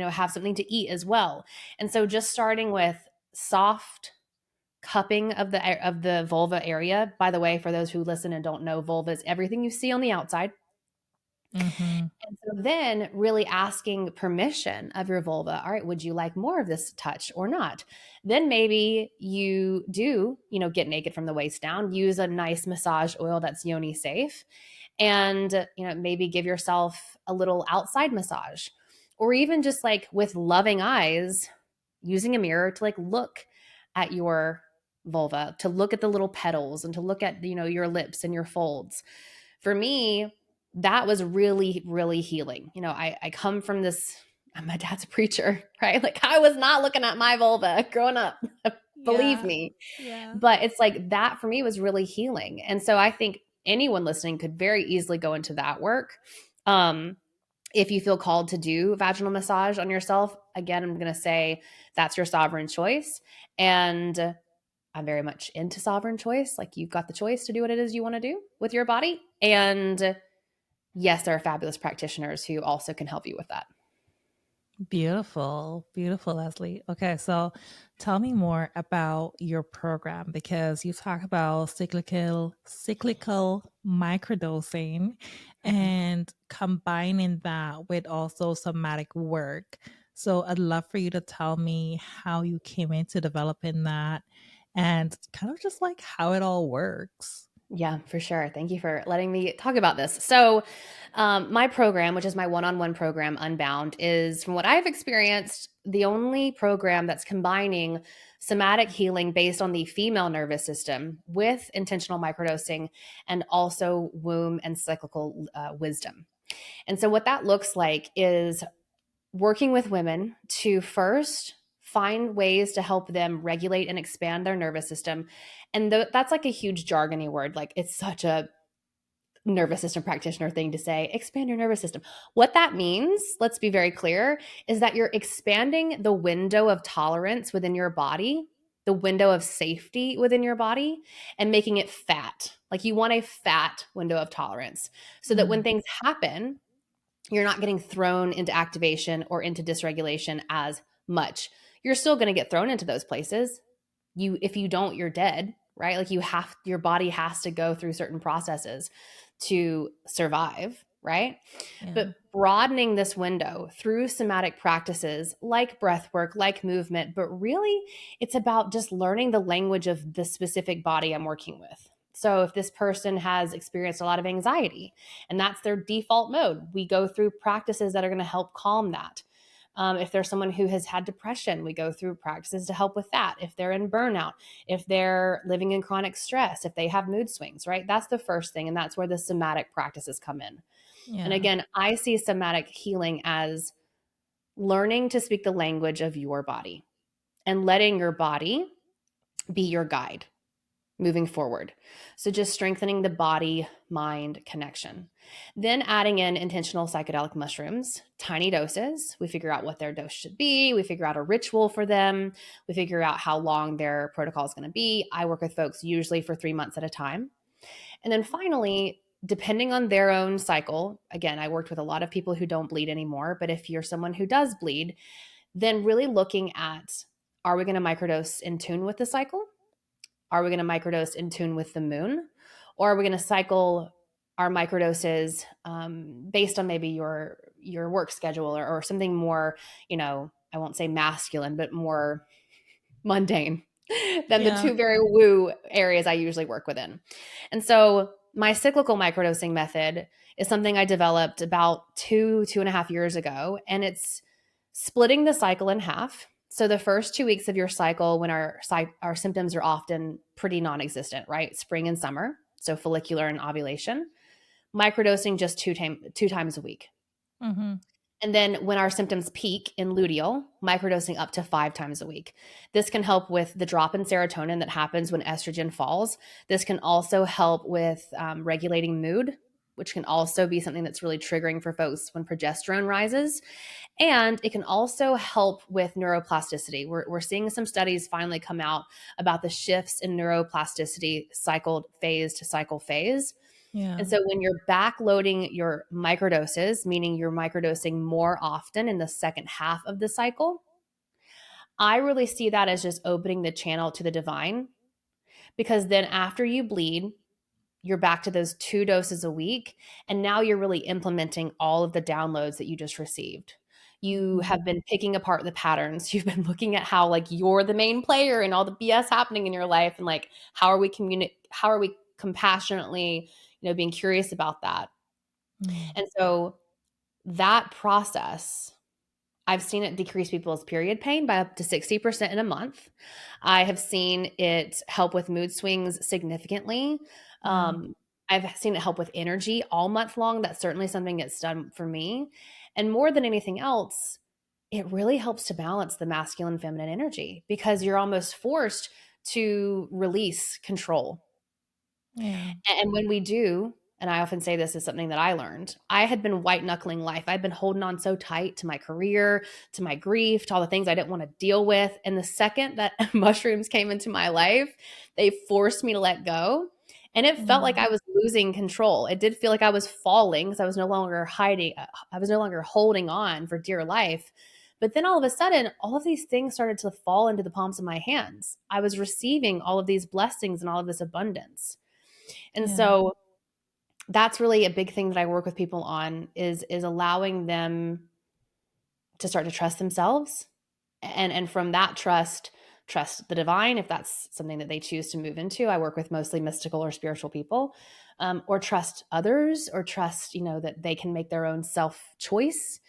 have something to eat as well? And so just starting with soft cupping of the vulva area. By the way, for those who listen and don't know, vulva is everything you see on the outside. Mhm. And so then really asking permission of your vulva. All right, would you like more of this touch or not? Then maybe you do, get naked from the waist down, use a nice massage oil that's yoni safe, and, maybe give yourself a little outside massage, or even just like with loving eyes, using a mirror to like look at your vulva, to look at the little petals and to look at, your lips and your folds. For me, that was really, really healing. I come from this, my dad's a preacher, right? Like I was not looking at my vulva growing up, believe Yeah. me. Yeah. But it's like that for me was really healing. And so I think anyone listening could very easily go into that work. Um, if you feel called to do vaginal massage on yourself, again, I'm going to say that's your sovereign choice. And I'm very much into sovereign choice. Like you've got the choice to do what it is you want to do with your body. And yes, there are fabulous practitioners who also can help you with that. Beautiful, beautiful, Leslie. Okay, so tell me more about your program because you talk about cyclical microdosing Mhm. and combining that with also somatic work. So I'd love for you to tell me how you came into developing that and kind of just like how it all works. Yeah, for sure. Thank you for letting me talk about this. So, my program, which is my one on one program, Unbound, is from what I've experienced, the only program that's combining somatic healing based on the female nervous system with intentional microdosing and also womb and cyclical wisdom. And so, what that looks like is working with women to first find ways to help them regulate and expand their nervous system. And that's like a huge jargony word. Like it's such a nervous system practitioner thing to say, expand your nervous system. What that means, let's be very clear, is that you're expanding the window of tolerance within your body, the window of safety within your body, and making it fat. Like you want a fat window of tolerance so that when Mm, things happen, you're not getting thrown into activation or into dysregulation as much. You're still going to get thrown into those places. If you don't, you're dead, right? Like your body has to go through certain processes to survive, right? yeah. But broadening this window through somatic practices like breath work, like movement, but really it's about just learning the language of the specific body I'm working with. So if this person has experienced a lot of anxiety and that's their default mode, we go through practices that are going to help calm that. If there's someone who has had depression, we go through practices to help with that. If they're in burnout, if they're living in chronic stress, if they have mood swings, right? That's the first thing. And that's where the somatic practices come in. And Yeah. again, I see somatic healing as learning to speak the language of your body and letting your body be your guide moving forward. So just strengthening the body mind connection. Then adding in intentional psychedelic mushrooms, tiny doses. We figure out what their dose should be. We figure out a ritual for them. We figure out how long their protocol is going to be. I work with folks usually for 3 months at a time. And then finally, depending on their own cycle, again, I worked with a lot of people who don't bleed anymore, but if you're someone who does bleed, then really looking at, are we going to microdose in tune with the cycle? Are we going to microdose in tune with the moon? Or are we going to cycle our microdoses based on maybe your work schedule, or something more, I won't say masculine, but more mundane than the Yeah. two very woo areas I usually work within. And so my cyclical microdosing method is something I developed about 2.5 years ago, and it's splitting the cycle in half. So the first 2 weeks of your cycle, when our symptoms are often pretty non-existent, right? Spring and summer, so follicular and ovulation, microdosing just two times a week. Mm-hmm. And then when our symptoms peak in luteal, microdosing up to 5 times a week. This can help with the drop in serotonin that happens when estrogen falls. This can also help with regulating mood, which can also be something that's really triggering for folks when progesterone rises. And it can also help with neuroplasticity. We're seeing some studies finally come out about the shifts in neuroplasticity, cycle phase to cycle phase. Yeah. And so when you're backloading your microdoses, meaning you're microdosing more often in the second half of the cycle, I really see that as just opening the channel to the divine, because then after you bleed, you're back to those 2 doses a week. And now you're really implementing all of the downloads that you just received. You Mm-hmm. have been picking apart the patterns. You've been looking at how like you're the main player and all the BS happening in your life, and like how are we compassionately, being curious about that. Mm. And so that process, I've seen it decrease people's period pain by up to 60% in a month. I have seen it help with mood swings significantly. Yeah. I've seen it help with energy all month long. That's certainly something that's done for me. And more than anything else, it really helps to balance the masculine feminine energy, because you're almost forced to release control. Yeah. And when we do, and I often say this is something that I learned, I had been white knuckling life. I'd been holding on so tight to my career, to my grief, to all the things I didn't want to deal with. And the second that mushrooms came into my life, they forced me to let go. And it felt like Mm. I was losing control. It did feel like I was falling, because I was no longer hiding. I was no longer holding on for dear life. But then all of a sudden, all of these things started to fall into the palms of my hands. I was receiving all of these blessings and all of this abundance. And Yeah. so that's really a big thing that I work with people on, is allowing them to start to trust themselves, and from that trust the divine, if that's something that they choose to move into. I work with mostly mystical or spiritual people, or trust others, or trust, that they can make their own self choice.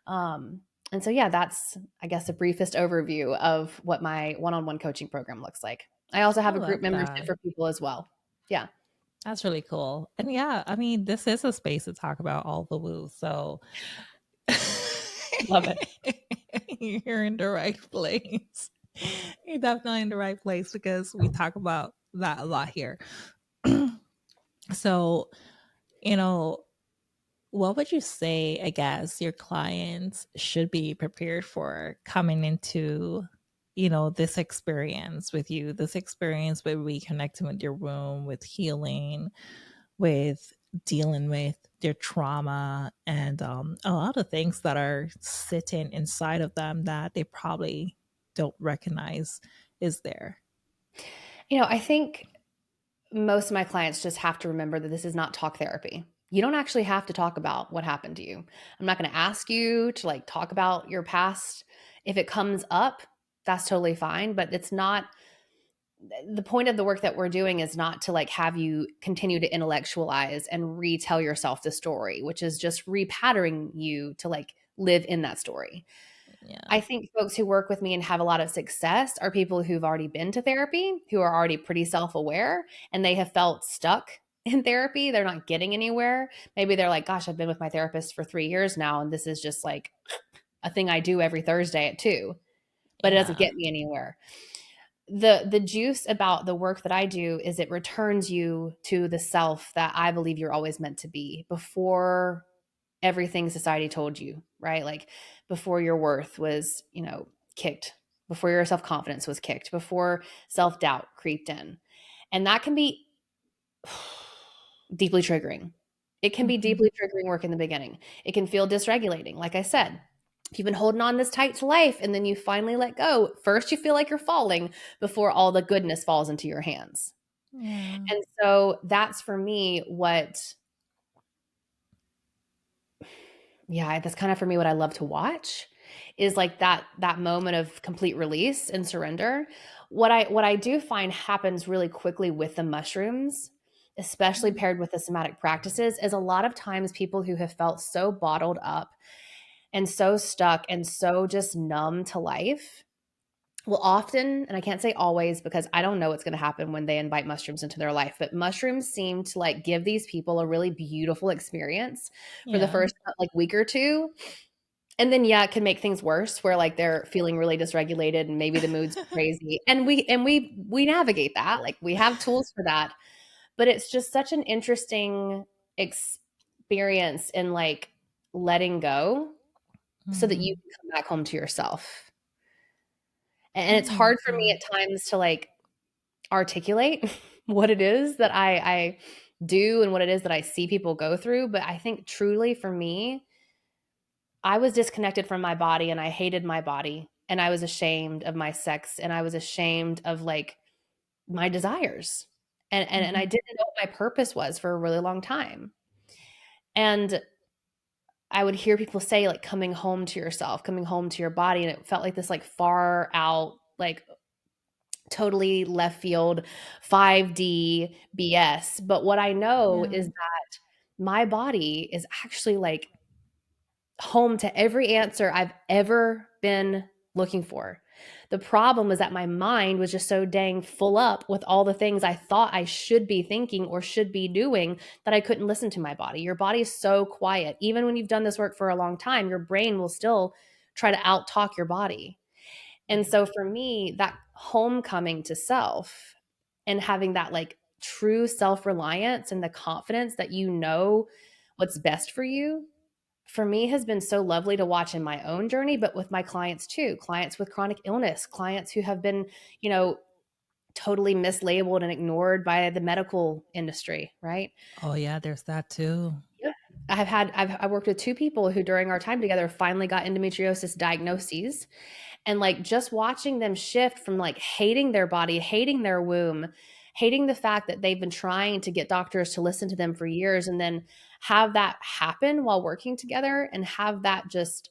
And so yeah, that's, I guess, the briefest overview of what my one-on-one coaching program looks like. I also I have a group love membership that. for people as well. Yeah. That's really cool. And yeah, I mean, this is a space to talk about all the woo. So Love it. you're in the right place. You're definitely in the right place because we talk about that a lot here. So, you know, what would you say, I guess, your clients should be prepared for coming into, this experience with you, this experience with reconnecting with your womb, with healing, with dealing with their trauma, and a lot of things that are sitting inside of them that they probably don't recognize is there. I think most of my clients just have to remember that this is not talk therapy. You don't actually have to talk about what happened to you. I'm not going to ask you to like talk about your past. If it comes up, that's totally fine, but it's not the point of the work that we're doing is not to like have you continue to intellectualize and retell yourself the story, which is just repattering you to like live in that story. Yeah. I think folks who work with me and have a lot of success are people who've already been to therapy, who are already pretty self-aware, and they have felt stuck in therapy. They're not getting anywhere. Maybe they're like, gosh, I've been with my therapist for 3 years now, and this is just like a thing I do every Thursday at 2, but it doesn't Yeah. get me anywhere. The juice about the work that I do is it returns you to the self that I believe you're always meant to be before everything society told you, right? Like before your worth was, kicked, before your self confidence was kicked, before self doubt creeped in. And that can be deeply triggering. It can be Hmm. deeply triggering work in the beginning. It can feel dysregulating. Like I said, if you've been holding on this tight to life and then you finally let go, first you feel like you're falling before all the goodness falls into your hands. Yeah. And so that's for me what Yeah, that's kind of for me what I love to watch is like that moment of complete release and surrender. What I do find happens really quickly with the mushrooms, especially Mm. paired with the somatic practices, is a lot of times people who have felt so bottled up and so stuck and so just numb to life will often, and I can't say always because I don't know what's going to happen when they invite mushrooms into their life, but mushrooms seem to like give these people a really beautiful experience for the Yeah. first like week or two. And then yeah, it can make things worse where like they're feeling really dysregulated and maybe the mood's crazy. And we navigate that. Like we have tools for that. But it's just such an interesting experience in like letting go so that you Mm. can come back home to yourself. And Oh it's my hard for me God. at times to like articulate what it is that I do and what it is that I see people go through. But I think truly for me, I was disconnected from my body and I hated my body and I was ashamed of my sex and I was ashamed of like my desires. And I Mhm. didn't know what my purpose was for a really long time. And I would hear people say like coming home to yourself, coming home to your body. And it felt like this like far out, like totally left field 5D BS. But what I know Yeah. is that my body is actually like home to every answer I've ever been looking for. The problem was that my mind was just so dang full up with all the things I thought I should be thinking or should be doing that I couldn't listen to my body. Your body's so quiet. Even when you've done this work for a long time, your brain will still try to out talk your body. And Mm. so for me, that homecoming to self and having that like true self reliance and the confidence that you know what's best for me has been so lovely to watch in my own journey, but with my clients too, clients with chronic illness, clients who have been, you know, totally mislabeled and ignored by the medical industry, right? Oh yeah, there's that too. Yeah. I worked with two people who during our time together finally got endometriosis diagnoses. And like just watching them shift from like hating their body, hating their womb, hating the fact that they've been trying to get doctors to listen to them for years and then have that happen while working together and have that just,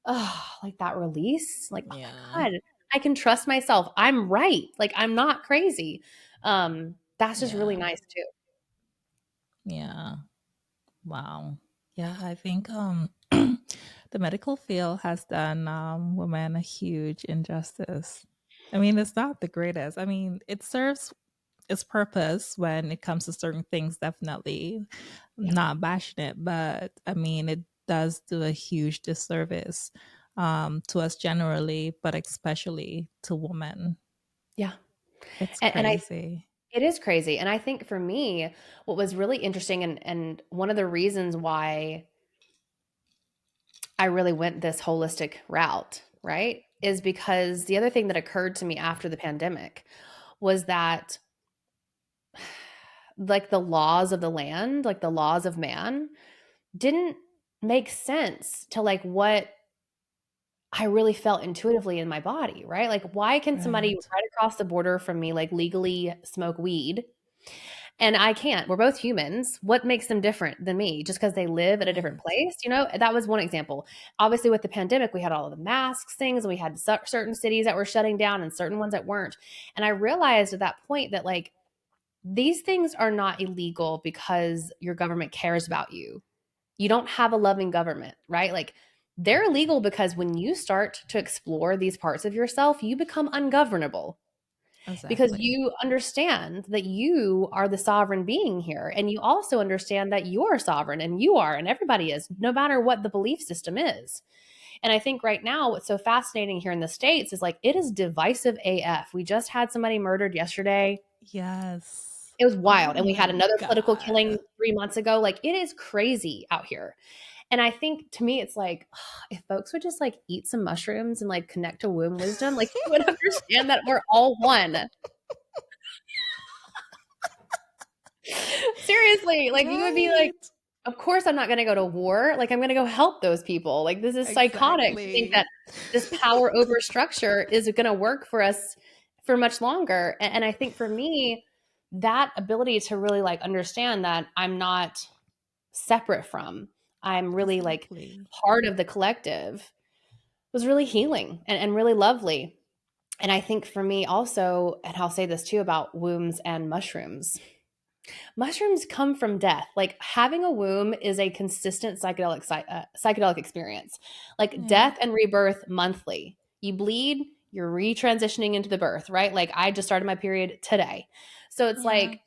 oh, like that release. Like, oh Yeah. my God, I can trust myself. I'm right. Like I'm not crazy. That's just really Yeah. nice too. Yeah. Wow. Yeah, I think the medical field has done women a huge injustice. I mean, it's not the greatest. I mean, it serves its purpose when it comes to certain things, definitely. I'm Yeah. not bashing it, but I mean, it does do a huge disservice to us generally, but especially to women. Yeah. It's And I crazy. it is crazy. And I think for me, what was really interesting and one of the reasons why I really went this holistic route, right? Is because the other thing that occurred to me after the pandemic was that like the laws of the land, like the laws of man didn't make sense to like what I really felt intuitively in my body, right? Like why can somebody Right. right across the border from me like legally smoke weed and I can't? We're both humans. What makes them different than me just because they live at a different Right. place? You know, that was one example. Obviously, with the pandemic, we had all of the masks things, and we had certain cities that were shutting down and certain ones that weren't. And I realized at that point that, like, these things are not illegal because your government cares about you. You don't have a loving government, right? Like, they're illegal because when you start to explore these parts of yourself, you become ungovernable because Exactly. you understand that you are the sovereign being here. And you also understand that you're sovereign and you are, and everybody is, no matter what the belief system is. And I think right now, what's so fascinating here in the States is like it is divisive AF. We just had somebody murdered yesterday. Yes. It was Oh wild. And we had my another political killing God. 3 months ago. Like it is crazy out here. And I think to me, it's like, if folks would just like eat some mushrooms and like connect to womb wisdom, like you would understand that we're all one. Seriously, like you would be like, Right. of course I'm not going to go to war. Like I'm going to go help those people. Like this is psychotic to think that Exactly. this power over structure is going to work for us for much longer. And I think for me, that ability to really like understand that I'm not separate from, I'm really like Exactly. part of the collective was really healing and really lovely. And I think for me also, and I'll say this too about wombs and mushrooms. Mushrooms come from death. Like having a womb is a consistent psychedelic experience. Like Yeah. death and rebirth monthly. You bleed, you're retransitioning into the birth, right? Like I just started my period today. So it's Yeah. like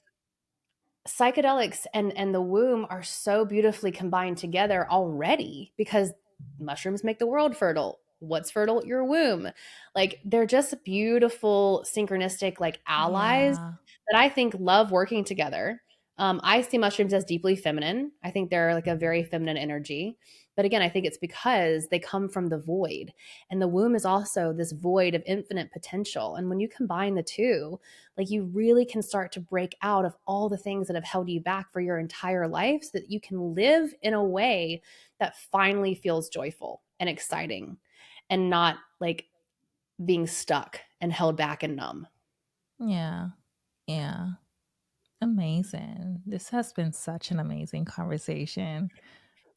psychedelics and the womb are so beautifully combined together already because mushrooms make the world fertile. What's fertile? Your womb. Like they're just beautiful synchronistic like allies Yeah. that I think love working together. I see mushrooms as deeply feminine. I think they're like a very feminine energy. But again, I think it's because they come from the void. And the womb is also this void of infinite potential. And when you combine the two, like you really can start to break out of all the things that have held you back for your entire life so that you can live in a way that finally feels joyful and exciting and not like being stuck and held back and numb. Yeah. Yeah. Amazing. This has been such an amazing conversation.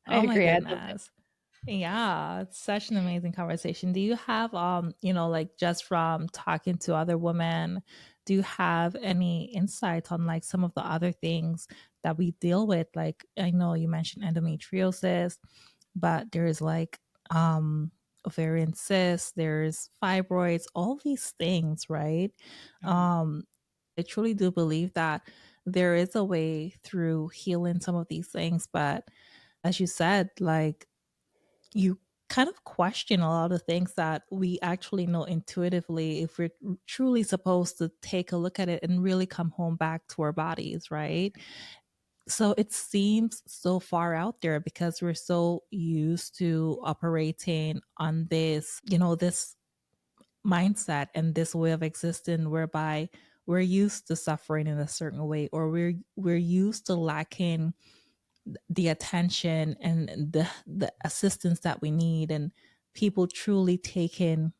I Oh my agree. I love it. goodness. Yeah, it's such an amazing conversation. Do you have like just from talking to other women, do you have any insights on like some of the other things that we deal with? Like I know you mentioned endometriosis, but there's like ovarian cysts, there's fibroids, all these things, right? Mhm. Um I truly do believe that there is a way through healing some of these things, but as you said, like you kind of question a lot of things that we actually know intuitively if we're truly supposed to take a look at it and really come home back to our bodies, right? So it seems so far out there because we're so used to operating on this, this mindset and this way of existing whereby we're used to suffering in a certain way, or we're used to lacking the attention and the assistance that we need, and people truly taking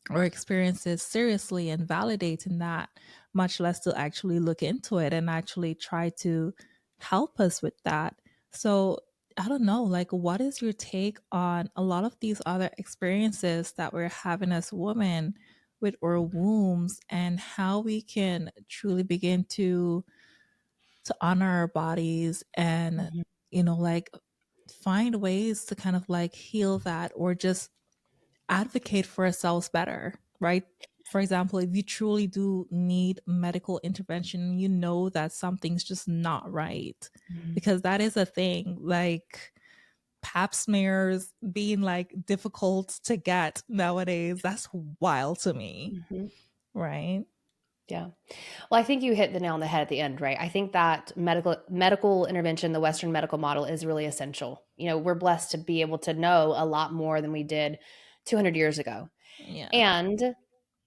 our experiences seriously and validating that, much less to actually look into it and actually try to help us with that. So I don't know, like, what is your take on a lot of these other experiences that we're having as women with our wombs, and how we can truly begin to honor our bodies and, Mhm. like find ways to kind of like heal that, or just advocate for ourselves better, right? For example, if you truly do need medical intervention, you know that something's just not right, Mhm. because that is a thing. Like pap smears being like difficult to get nowadays, that's wild to me, Mhm. right? Yeah. Well, I think you hit the nail on the head at the end, right? I think that medical intervention, the Western medical model, is really essential. You know, we're blessed to be able to know a lot more than we did 200 years ago. Yeah. And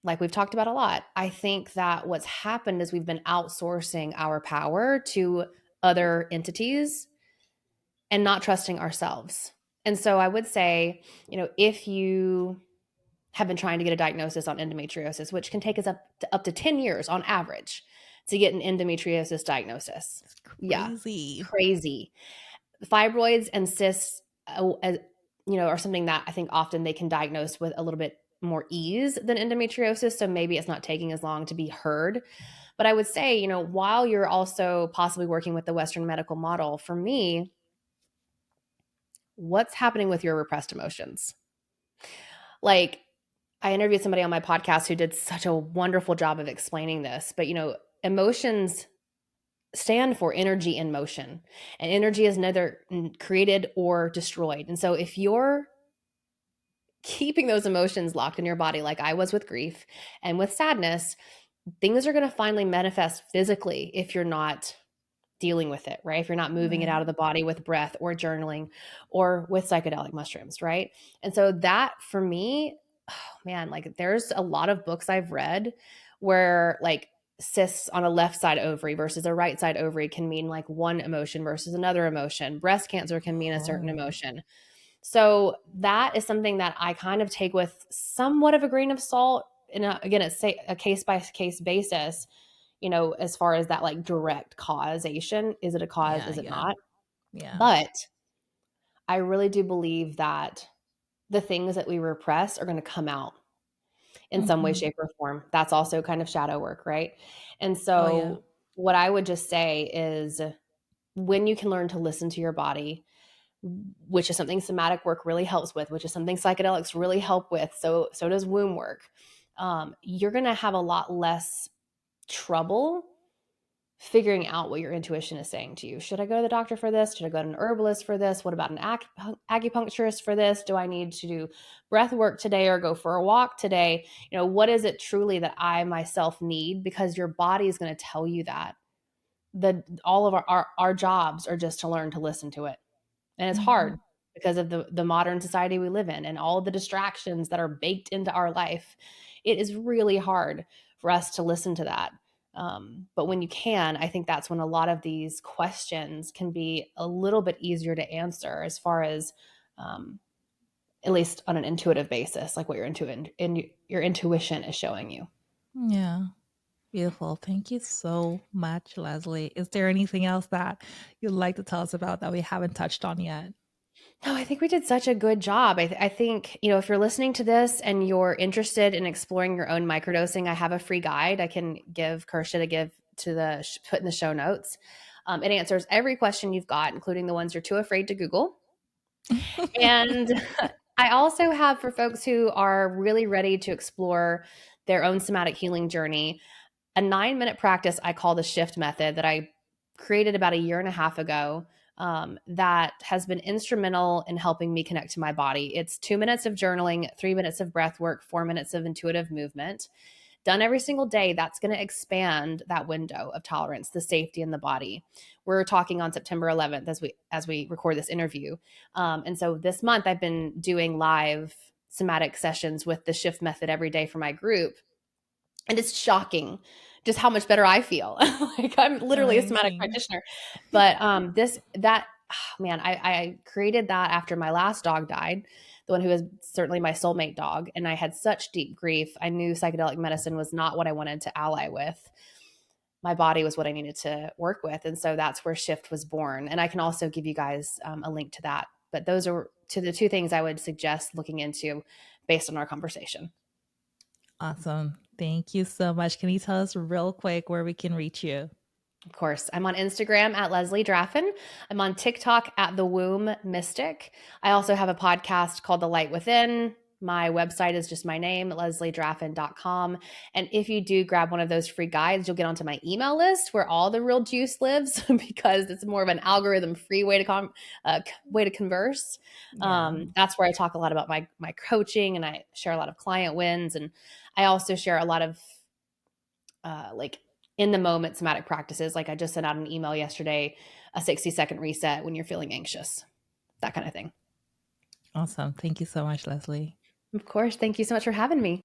like we've talked about a lot, I think that what's happened is we've been outsourcing our power to other entities and not trusting ourselves. And so I would say, if you have been trying to get a diagnosis on endometriosis, which can take us up to 10 years on average to get an endometriosis diagnosis. It's Yeah, crazy. crazy. Fibroids and cysts, are something that I think often they can diagnose with a little bit more ease than endometriosis. So maybe it's not taking as long to be heard. But I would say, while you're also possibly working with the Western medical model, for me, what's happening with your repressed emotions? Like, I interviewed somebody on my podcast who did such a wonderful job of explaining this, but emotions stand for energy in motion, and energy is neither created or destroyed. And so if you're keeping those emotions locked in your body, like I was with grief and with sadness, things are going to finally manifest physically if you're not dealing with it, right? If you're not moving it Right. out of the body with breath or journaling or with psychedelic mushrooms, right? And so that for me, oh man, like there's a lot of books I've read where like cysts on a left side ovary versus a right side ovary can mean like one emotion versus another emotion. Breast cancer can mean a certain Oh, emotion. So that is something that I kind of take with somewhat of a grain of salt. And again, it's a case by case basis, as far as that like direct causation. Is it a cause? yeah, Is it yeah, not? yeah. But I really do believe that the things that we repress are going to come out in some way, Mhm. shape, or form. That's also kind of shadow work, right? And Oh, yeah. so, what I would just say is when you can learn to listen to your body, which is something somatic work really helps with, which is something psychedelics really help with. So does womb work. You're going to have a lot less trouble figuring out what your intuition is saying to you. Should I go to the doctor for this? Should I go to an herbalist for this? What about an acupuncturist for this? Do I need to do breath work today or go for a walk today? What is it truly that I myself need? Because your body is going to tell you that. All of our jobs are just to learn to listen to it. And it's Mhm. hard because of the modern society we live in and all the distractions that are baked into our life. It is really hard for us to listen to that. But when you can, I think that's when a lot of these questions can be a little bit easier to answer, as far as um, at least on an intuitive basis, like what your intuition is showing you. Yeah. Beautiful. Thank you so much, Leslie. Is there anything else that you'd like to tell us about that we haven't touched on yet? No, I think we did such a good job. I think, if you're listening to this and you're interested in exploring your own microdosing, I have a free guide I can give Kertia to give to put in the show notes. It answers every question you've got, including the ones you're too afraid to Google. And I also have, for folks who are really ready to explore their own somatic healing journey, a 9-minute practice I call the shift method that I created about a year and a half ago, that has been instrumental in helping me connect to my body. It's 2 minutes of journaling, 3 minutes of breath work, 4 minutes of intuitive movement. Done every single day, that's going to expand that window of tolerance, the safety in the body. We're talking on September 11th as we record this interview, and so this month I've been doing live somatic sessions with the shift method every day for my group, and it's shocking just how much better I feel. Like, I'm literally a somatic Amazing. practitioner. But man, I created that after my last dog died, the one who was certainly my soulmate dog. And I had such deep grief. I knew psychedelic medicine was not what I wanted to ally with. My body was what I needed to work with. And so that's where Shift was born. And I can also give you guys a link to that. But those are the two things I would suggest looking into based on our conversation. Awesome. Thank you so much. Can you tell us real quick where we can reach you? Of course. I'm on Instagram at Leslie Draffin. I'm on TikTok at The Womb Mystic. I also have a podcast called The Light Within. My website is just my name, lesliedraffin.com. And if you do grab one of those free guides, you'll get onto my email list where all the real juice lives, because it's more of an algorithm free way to converse. Yeah. That's where I talk a lot about my coaching, and I share a lot of client wins. And I also share a lot of like in the moment somatic practices. Like, I just sent out an email yesterday, a 60-second reset when you're feeling anxious, that kind of thing. Awesome. Thank you so much, Leslie. Of course. Thank you so much for having me.